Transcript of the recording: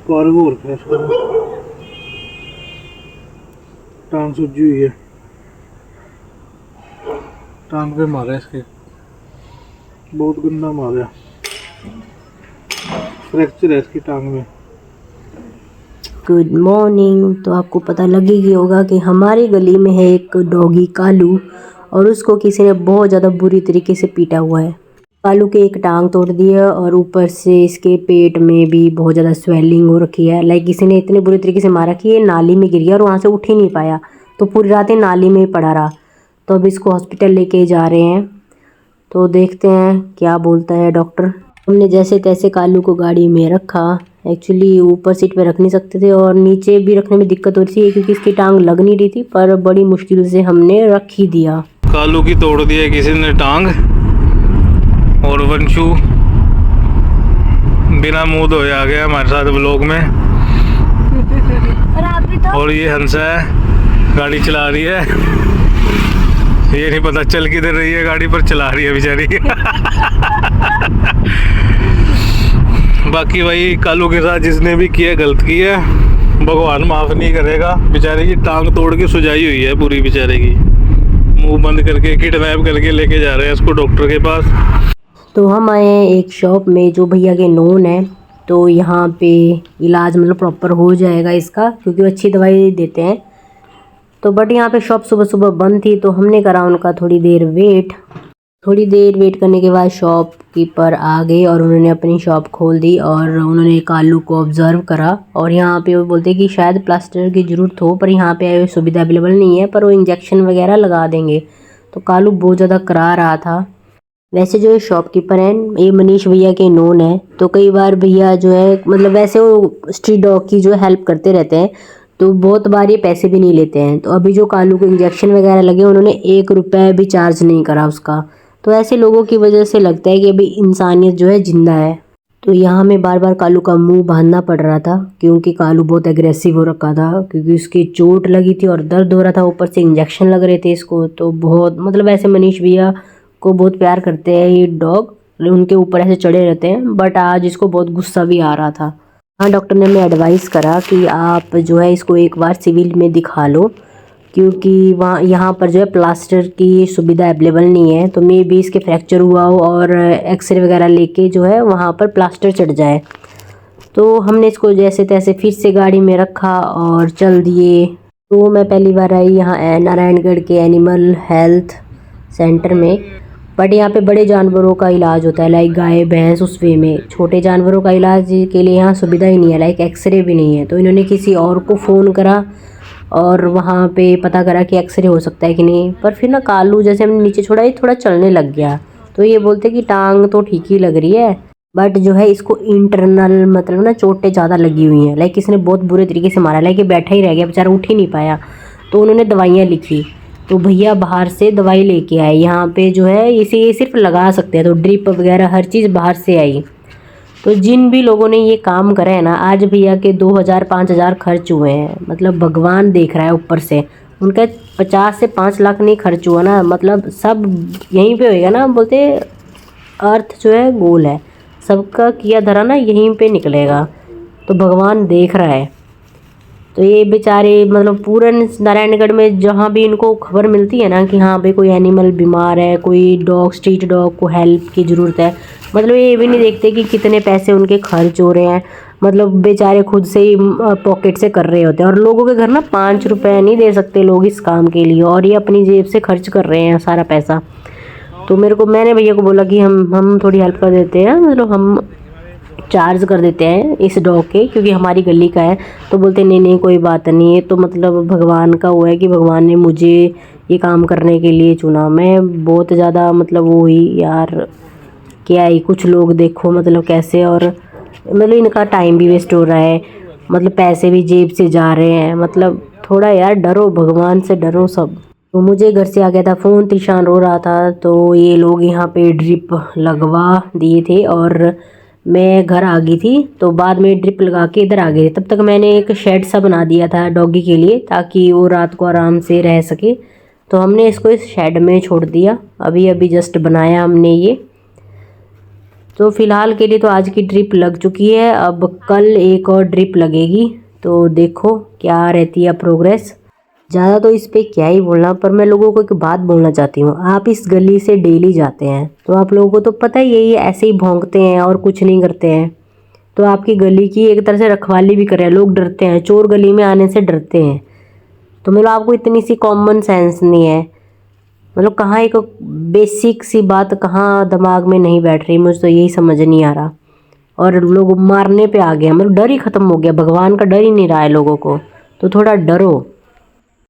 Cargo हो रखा है इसका, टांग सूजी हुई है, टांग पे मारा है इसके, बहुत गंदा मारा, फ्रैक्चर है इसकी टांग में। Good morning. तो आपको पता लग ही होगा कि हमारी गली में है एक डॉगी कालू, और उसको किसी ने बहुत ज़्यादा बुरी तरीके से पीटा हुआ है। कालू के एक टांग तोड़ दी है और ऊपर से इसके पेट में भी बहुत ज़्यादा स्वेलिंग हो रखी है। लाइक किसी ने इतने बुरी तरीके से मारा कि ये नाली में गिर गया और वहाँ से उठ ही नहीं पाया, तो पूरी रात ही नाली में ही पड़ा रहा। तो अब इसको हॉस्पिटल लेके जा रहे हैं, तो देखते हैं क्या बोलता है डॉक्टर। हमने जैसे तैसे कालू को गाड़ी में रखा। एक्चुअली ऊपर सीट पे रख नहीं सकते थे और नीचे भी रखने में दिक्कत हो रही थी क्योंकि इसकी टांग लग नहीं रही थी, पर बड़ी मुश्किल से हमने रख ही दिया। कालू की तोड़ दी है किसी ने टांग, और वंशु बिना मुंह धोए आ गया हमारे साथ ब्लॉग में। और ये हंसा है, गाड़ी चला रही है, ये नहीं पता चल किधर रही है गाड़ी, पर चला रही है बेचारी। बाकी भाई कालू के साथ जिसने भी किया गलत किया, भगवान माफ नहीं करेगा। बेचारे की टांग तोड़ के सुजाई हुई है पूरी, बेचारे की मुंह बंद करके किडनैप करके लेके जा रहे हैं इसको डॉक्टर के पास। तो हम आए हैं एक शॉप में जो भैया के नोन है, तो यहाँ पे इलाज मतलब प्रॉपर हो जाएगा इसका, क्योंकि वो अच्छी दवाई देते हैं। तो बट यहाँ पे शॉप सुबह सुबह बंद थी, तो हमने करा उनका थोड़ी देर वेट करने के बाद शॉपकीपर आ गए और उन्होंने अपनी शॉप खोल दी और उन्होंने कालू को ऑब्जर्व करा। और यहाँ पे वो बोलते कि शायद प्लास्टर की ज़रूरत हो, पर यहाँ पे सुविधा अवेलेबल नहीं है, पर वो इंजेक्शन वगैरह लगा देंगे। तो कालू बहुत ज़्यादा करा रहा था। वैसे जो ये शॉपकीपर हैं ये मनीष भैया के नोन है, तो कई बार भैया जो है मतलब वैसे वो स्ट्रीट डॉग की जो हेल्प करते रहते हैं, तो बहुत बार ये पैसे भी नहीं लेते हैं। तो अभी जो कालू को इंजेक्शन वगैरह लगे उन्होंने 1 रुपया भी चार्ज नहीं करा उसका। तो ऐसे लोगों की वजह से लगता है कि अभी इंसानियत जो है जिंदा है। तो यहाँ हमें बार बार कालू का मुंह बांधना पड़ रहा था क्योंकि कालू बहुत एग्रेसिव हो रखा था, क्योंकि उसकी चोट लगी थी और दर्द हो रहा था, ऊपर से इंजेक्शन लग रहे थे इसको। तो बहुत मतलब ऐसे मनीष भैया को बहुत प्यार करते हैं ये डॉग, उनके ऊपर ऐसे चढ़े रहते हैं, बट आज इसको बहुत गुस्सा भी आ रहा था। हाँ, डॉक्टर ने हमें एडवाइस करा कि आप जो है इसको एक बार सिविल में दिखा लो, क्योंकि वहाँ यहाँ पर जो है प्लास्टर की सुविधा अवेलेबल नहीं है। तो मे बी इसके फ्रैक्चर हुआ हो और एक्सरे वगैरह लेके जो है वहाँ पर प्लास्टर चढ़ जाए। तो हमने इसको जैसे तैसे फिर से गाड़ी में रखा और चल दिए। तो मैं पहली बार आई यहाँ नारायणगढ़ के एनिमल हेल्थ सेंटर में, बट यहाँ पे बड़े जानवरों का इलाज होता है, लाइक गाय भैंस उस वे में। छोटे जानवरों का इलाज के लिए यहाँ सुविधा ही नहीं है, लाइक एक्सरे भी नहीं है। तो इन्होंने किसी और को फ़ोन करा और वहाँ पे पता करा कि एक्सरे हो सकता है कि नहीं। पर फिर ना कालू जैसे हमने नीचे छोड़ा ये थोड़ा चलने लग गया, तो ये बोलते कि टांग तो ठीक ही लग रही है, बट जो है इसको इंटरनल मतलब ना चोटें ज़्यादा लगी हुई हैं। लाइक किसी ने बहुत बुरे तरीके से मारा, लाइक ये बैठा ही रह गया बेचारा, उठ ही नहीं पाया। तो उन्होंने दवाइयाँ लिखी, तो भैया बाहर से दवाई लेके आए। यहाँ पे जो है इसे ये सिर्फ लगा सकते हैं, तो ड्रिप वगैरह हर चीज़ बाहर से आई। तो जिन भी लोगों ने ये काम करा है ना, आज भैया के 2000-5000 खर्च हुए हैं। मतलब भगवान देख रहा है ऊपर से, उनका 50 से 5 लाख नहीं खर्च हुआ ना, मतलब सब यहीं पे होएगा ना। बोलते अर्थ जो है गोल है, सबका किया धरा ना यहीं पे निकलेगा। तो भगवान देख रहा है। तो ये बेचारे मतलब पूरे नारायणगढ़ में जहाँ भी इनको खबर मिलती है ना कि हाँ भाई कोई एनिमल बीमार है, कोई डॉग स्ट्रीट डॉग को हेल्प की ज़रूरत है, मतलब ये भी नहीं देखते कि कितने पैसे उनके खर्च हो रहे हैं। मतलब बेचारे खुद से ही पॉकेट से कर रहे होते हैं, और लोगों के घर ना 5 रुपये नहीं दे सकते लोग इस काम के लिए, और ये अपनी जेब से खर्च कर रहे हैं सारा पैसा। तो मैंने भैया को बोला कि हम थोड़ी हेल्प कर देते हैं, मतलब हम चार्ज कर देते हैं इस डॉग के, क्योंकि हमारी गली का है। तो बोलते नहीं कोई बात नहीं है। तो मतलब भगवान का हुआ है कि भगवान ने मुझे ये काम करने के लिए चुना। मैं बहुत ज़्यादा मतलब वो हुई यार, क्या ही कुछ लोग देखो मतलब कैसे, और मतलब इनका टाइम भी वेस्ट हो रहा है, मतलब पैसे भी जेब से जा रहे हैं। मतलब थोड़ा यार डरो, भगवान से डरो सब। तो मुझे घर से आ गया था फ़ोन, त्रिशान रो रहा था, तो ये लोग यहाँ पे ड्रिप लगवा दिए थे और मैं घर आ गई थी। तो बाद में ड्रिप लगा के इधर आ गए। तब तक मैंने एक शेड सा बना दिया था डॉगी के लिए, ताकि वो रात को आराम से रह सके। तो हमने इसको इस शेड में छोड़ दिया, अभी जस्ट बनाया हमने ये। तो फ़िलहाल के लिए तो आज की ड्रिप लग चुकी है, अब कल एक और ड्रिप लगेगी। तो देखो क्या रहती है प्रोग्रेस। ज़्यादा तो इस पे क्या ही बोलना, पर मैं लोगों को एक बात बोलना चाहती हूँ। आप इस गली से डेली जाते हैं तो आप लोगों को तो पता ही है ये ऐसे ही भौंकते हैं और कुछ नहीं करते हैं। तो आपकी गली की एक तरह से रखवाली भी कर रहे हैं, लोग डरते हैं, चोर गली में आने से डरते हैं। तो मतलब आपको इतनी सी कॉमन सेंस नहीं है, मतलब कहाँ एक बेसिक सी बात कहाँ दिमाग में नहीं बैठ रही, मुझे तो यही समझ नहीं आ रहा। और लोग मारने पे आ गए, मतलब डर ही ख़त्म हो गया, भगवान का डर ही नहीं रहा है लोगों को। तो थोड़ा डरो।